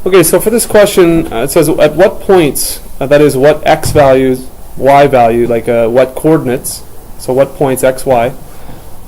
Okay, so for this question, it says at what points, that is what x values, y value, like what coordinates, so what points x, y,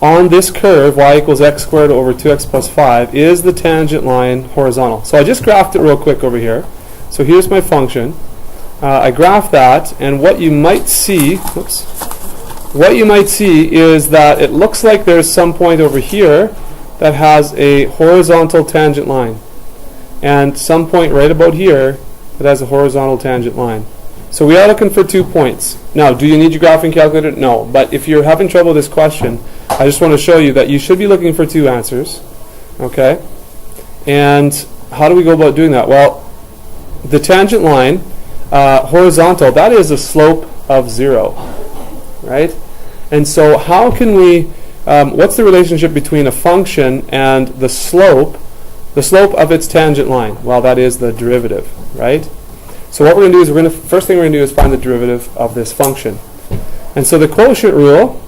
on this curve, y equals x squared over 2x plus 5, is the tangent line horizontal. So I just graphed it real quick over here. So here's my function. I graphed that, and what you might see, is that it looks like there's some point over here that has a horizontal tangent line, and some point right about here that has a horizontal tangent line. So we are looking for 2 points. Now, do you need your graphing calculator? No. But if you're having trouble with this question, I just want to show you that you should be looking for 2 answers. Okay? And how do we go about doing that? Well, the tangent line, horizontal, that is a slope of 0. Right? And so how can we, what's the relationship between a function and the slope of its tangent line? Well, that is the derivative, right? So what we're going to do is first thing we're going to do is find the derivative of this function. And so the quotient rule,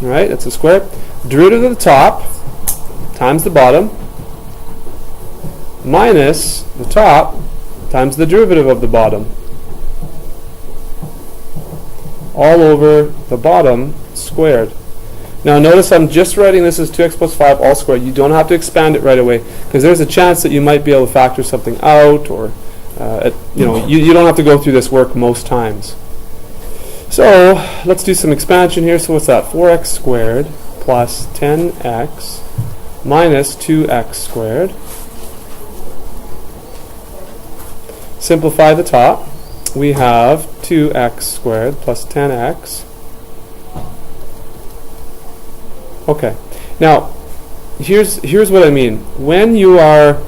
right, it's a square, derivative of the top times the bottom minus the top times the derivative of the bottom all over the bottom squared. Now notice I'm just writing this as 2x plus 5 all squared. You don't have to expand it right away, because there's a chance that you might be able to factor something out, or you don't have to go through this work most times. So let's do some expansion here. So what's that? 4x squared plus 10x minus 2x squared. Simplify the top. We have 2x squared plus 10x. Okay. Now, here's what I mean. When you are,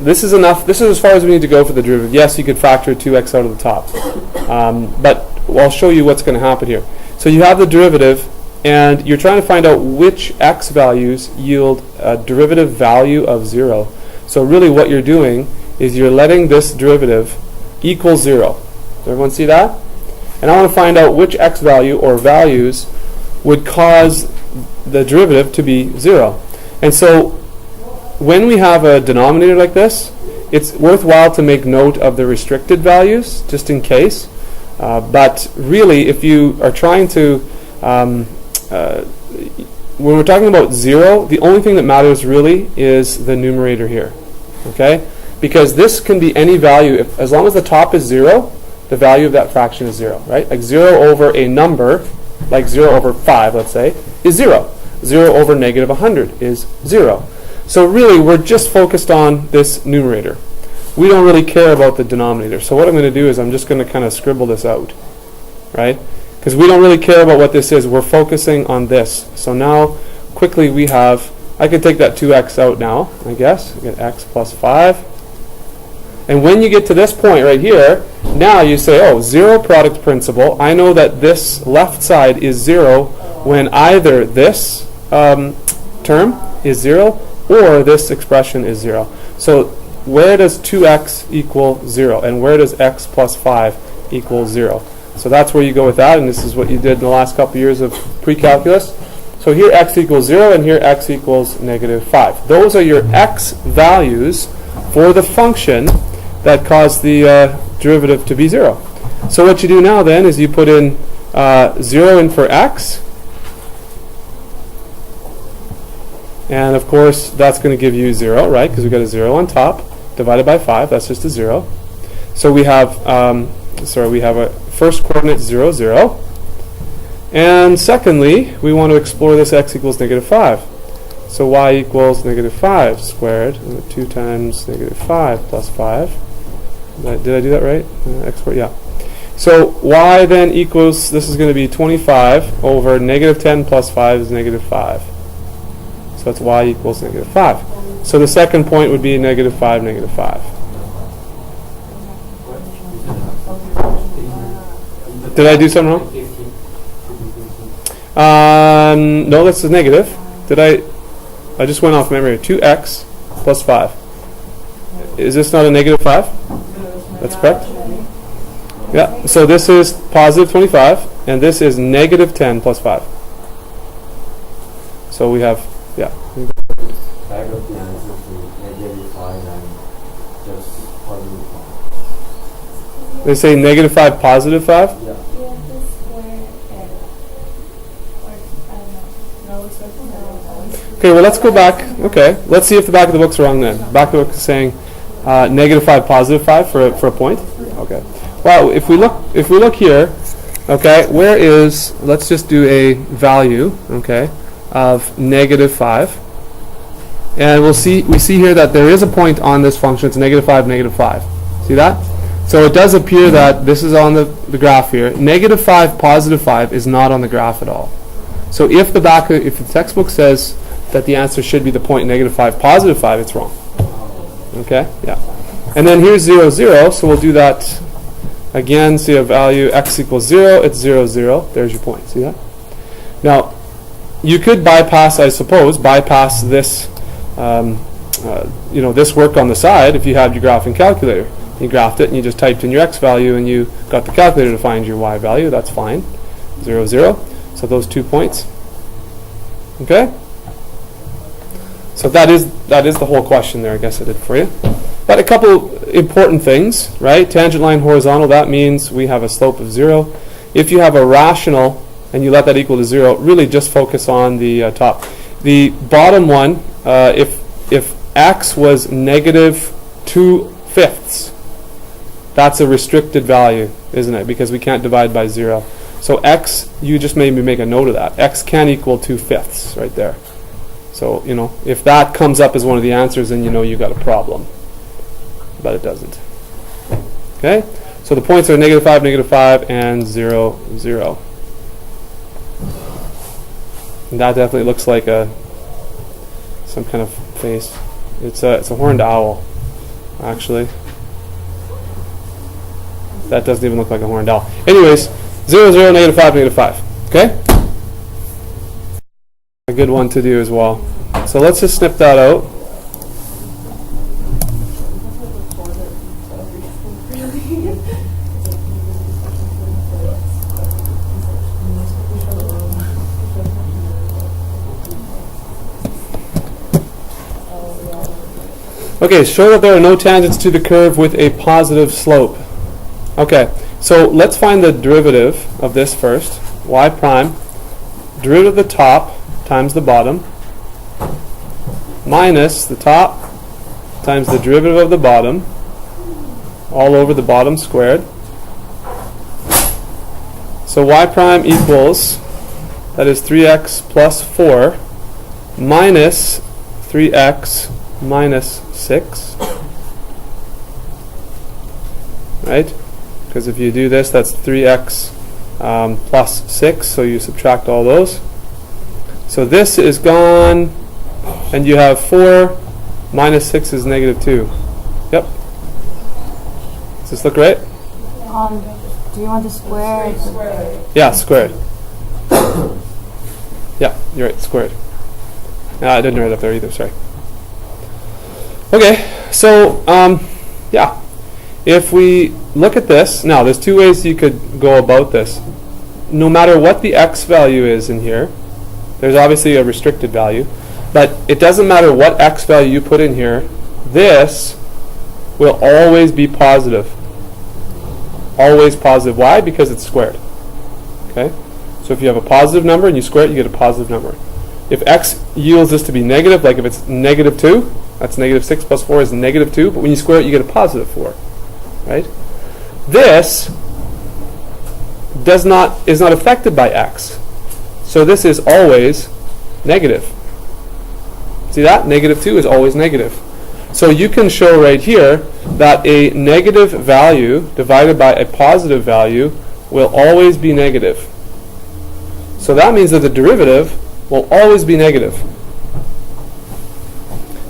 this is enough. This is as far as we need to go for the derivative. Yes, you could factor 2x out of the top, but I'll show you what's going to happen here. So you have the derivative, and you're trying to find out which x values yield a derivative value of 0. So really, what you're doing is you're letting this derivative equal 0. Does everyone see that? And I want to find out which x value or values would cause the derivative to be 0. And so when we have a denominator like this, it's worthwhile to make note of the restricted values just in case. But really, if you are trying to, when we're talking about 0, the only thing that matters really is the numerator here. Okay? Because this can be any value. As long as the top is 0, the value of that fraction is 0. Right? Like 0 over a number, like 0 over 5, let's say, is 0. 0 over negative 100 is 0. So really, we're just focused on this numerator. We don't really care about the denominator. So what I'm going to do is I'm just going to kind of scribble this out, right? Because we don't really care about what this is. We're focusing on this. So now, quickly, we have, I can take that 2x out now, I guess. I get x plus 5. And when you get to this point right here, now you say, oh, 0 product principle. I know that this left side is 0 when either this term is 0 or this expression is 0. So where does 2x equal 0? And where does x plus 5 equal 0? So that's where you go with that, and this is what you did in the last couple years of pre-calculus. So here x equals 0, and here x equals negative 5. Those are your x values for the function that caused the derivative to be 0. So what you do now then is you put in 0 in for x, and of course that's going to give you 0, right? Because we've got a 0 on top divided by 5. That's just a 0. So we have we have a first coordinate 0, 0. And secondly, we want to explore this x equals negative 5. So y equals negative 5 squared, 2 times negative 5 plus 5. Did I do that right? X squared, yeah. So y then equals, this is going to be 25 over negative 10 plus 5 is negative 5. So that's y equals negative 5. So the second point would be negative 5, negative 5. Did I do something wrong? No, that's a negative. I just went off memory. 2x plus 5. Is this not a negative 5? That's correct? Yeah, so this is positive 25, and this is negative 10 plus 5. So we have, yeah. I got the answer for negative 5 and just They say negative 5, positive 5? Yeah. Okay, well let's go back. Okay, let's see if the back of the book's wrong then. Back of the book is saying negative 5, positive 5 for a point. Okay. Well, if we look here, okay, where is, let's just do a value, okay, of negative 5. And we see here that there is a point on this function. It's negative 5, negative 5. See that? So it does appear that this is on the graph here. Negative 5, positive 5 is not on the graph at all. So if the textbook says that the answer should be the point negative 5, positive 5, it's wrong. Okay? Yeah. And then here's 0, 0. So we'll do that again. So you have value x equals 0. It's 0, 0. There's your point. See that? Now, you could bypass, I suppose, this this work on the side if you had your graphing calculator. You graphed it and you just typed in your x value and you got the calculator to find your y value. That's fine. 0, 0. So those 2 points. Okay? So that is the whole question there. I guess I did for you. But a couple important things, right? Tangent line horizontal, that means we have a slope of 0. If you have a rational and you let that equal to 0, really just focus on the top. The bottom one, if x was negative 2/5, that's a restricted value, isn't it? Because we can't divide by 0. So x, you just made me make a note of that. X can equal 2/5 right there. So, if that comes up as one of the answers, then you know you got a problem. But it doesn't. Okay? So the points are negative 5, and 0, 0. And that definitely looks like some kind of face. It's a horned owl, actually. That doesn't even look like a horned owl. Anyways, 0, 0, negative 5, negative 5. Okay? A good one to do as well. So let's just snip that out. Okay, show that there are no tangents to the curve with a positive slope. Okay, so let's find the derivative of this first. Y prime, derivative of the top times the bottom, minus the top times the derivative of the bottom, all over the bottom squared. So y prime equals, that is 3x plus 4, minus 3x minus 6. Right? Because if you do this, that's 3x plus 6, so you subtract all those. So this is gone, and you have 4 minus 6 is negative 2. Yep. Does this look right? Do you want the square? Yeah, squared. Yeah, you're right, squared. I didn't write it up there either, sorry. Okay, so, yeah. If we look at this, now there's two ways you could go about this. No matter what the x value is in here, there's obviously a restricted value, but it doesn't matter what x value you put in here, this will always be positive. Always positive. Why? Because it's squared. Okay? So if you have a positive number and you square it, you get a positive number. If x yields this to be negative, like if it's negative 2, that's negative 6 plus 4 is negative 2, but when you square it, you get a positive 4. Right? This is not affected by x. So this is always negative. See that? Negative 2 is always negative. So you can show right here that a negative value divided by a positive value will always be negative. So that means that the derivative will always be negative.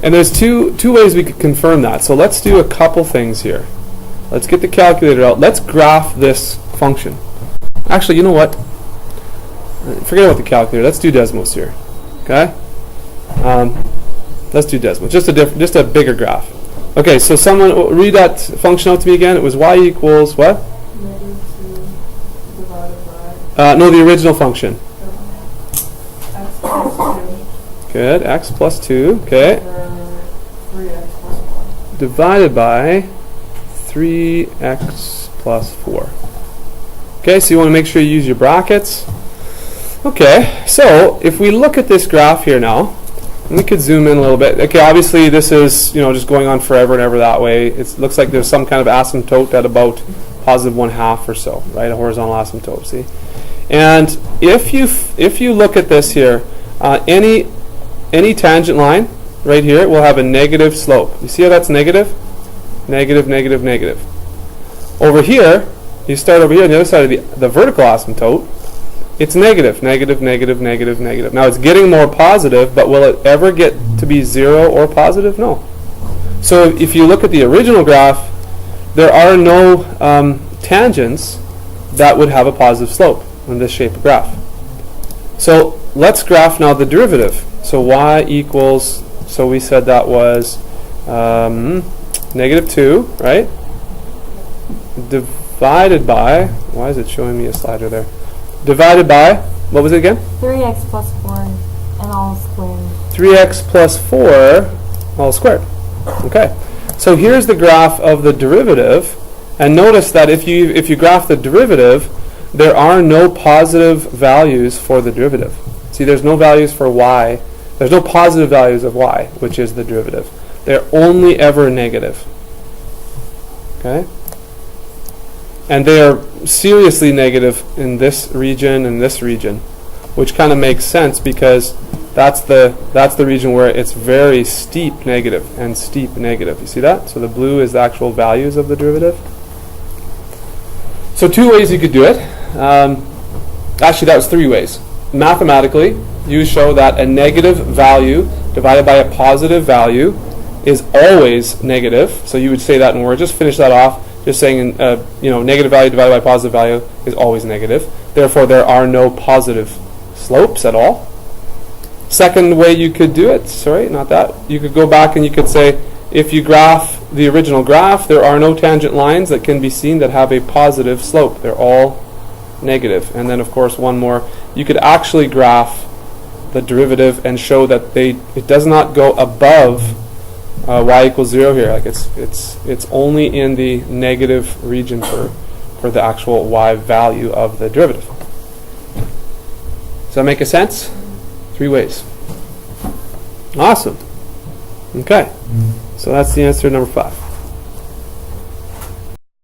And there's two ways we could confirm that. So let's do a couple things here. Let's get the calculator out. Let's graph this function. Actually, you know what? Forget about the calculator. Let's do Desmos here. Okay? Let's do Desmos. Just a bigger graph. Okay, so someone read that function out to me again. It was y equals what? Negative 2 divided by... No, the original function. X plus 2. Good. X plus 2. Okay. 3x plus 1. Divided by 3x plus 4. Okay, so you want to make sure you use your brackets. Okay, so if we look at this graph here now, and we could zoom in a little bit. Okay, obviously this is just going on forever and ever that way. It looks like there's some kind of asymptote at about positive 1/2 or so, right? A horizontal asymptote. See, and if you look at this here, any tangent line right here will have a negative slope. You see how that's negative? Negative, negative, negative. Over here, you start over here on the other side of the vertical asymptote. It's negative, negative, negative, negative, negative. Now it's getting more positive, but will it ever get to be 0 or positive? No. So if you look at the original graph, there are no tangents that would have a positive slope in this shape of graph. So let's graph now the derivative. So y equals, so we said that was negative 2, right? Divided by, why is it showing me a slider there? Divided by, what was it again? 3x plus 4 and all squared. 3x plus 4 all squared. Okay. So here's the graph of the derivative. And notice that if you graph the derivative, there are no positive values for the derivative. See, there's no values for y. There's no positive values of y, which is the derivative. They're only ever negative. Okay? And they are seriously negative in this region and this region, which kind of makes sense because that's the region where it's very steep negative and steep negative. You see that? So the blue is the actual values of the derivative. So 2 ways you could do it. Actually, that was 3 ways. Mathematically, you show that a negative value divided by a positive value is always negative. So you would say that in words. Just finish that off. Just saying, negative value divided by positive value is always negative. Therefore, there are no positive slopes at all. Second way you could do it, sorry, not that. You could go back and you could say, if you graph the original graph, there are no tangent lines that can be seen that have a positive slope. They're all negative. And then, of course, one more. You could actually graph the derivative and show that it does not go above y equals 0 here. Like it's only in the negative region for the actual y value of the derivative. Does that make a sense? 3 ways. Awesome. Okay. So that's the answer, number 5.